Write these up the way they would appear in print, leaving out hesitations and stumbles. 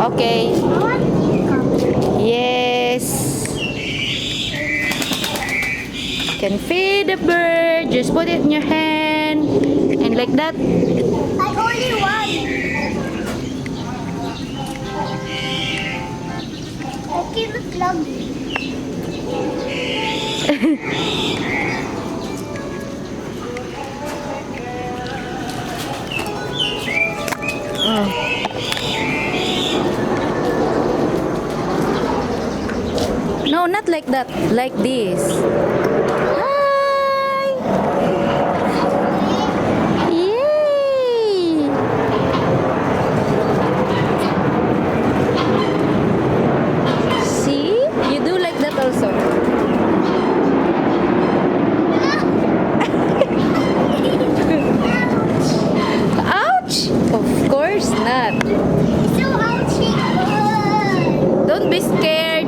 Okay. Yes. Can feed the bird. Just put it in your hand. And like that. I only want. Okay, look lovely. No, not like that. Like this. Hi. Yay. See? You do like that also. Ouch! Of course not. So ouchy. Don't be scared.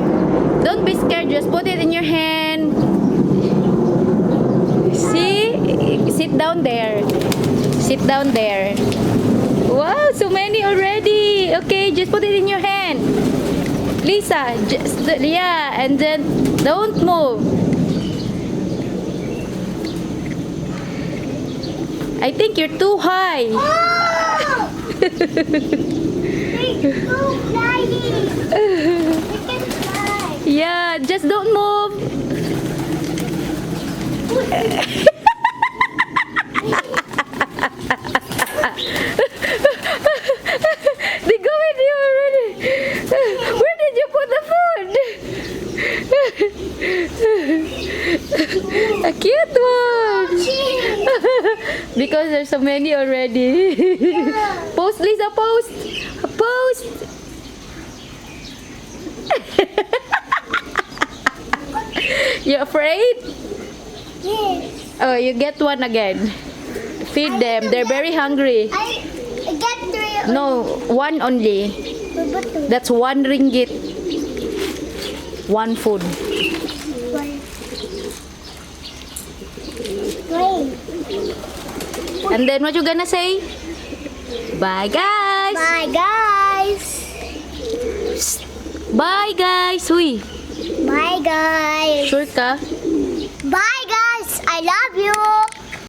Don't be scared. Just put it in your hand. See? Sit down there. Sit down there. Wow, so many already. Okay, just put it in your hand. Lisa, just yeah, and then don't move. I think you're too high. Oh! They go flying. They can fly. Yeah, just don't move. They go with you already. Where did you put the food? A cute one. Because there's so many already. Post, Lisa, post. Post. You afraid? Yes. Oh, you get one again. Feed them. They're very hungry. I get three. No, one only. But That's 1 ringgit. One food. wait. And then what you gonna say? Bye guys. Bye, guys. Bye guys. Huy. Bye, guys. Sure ka? Bye, guys. I love you.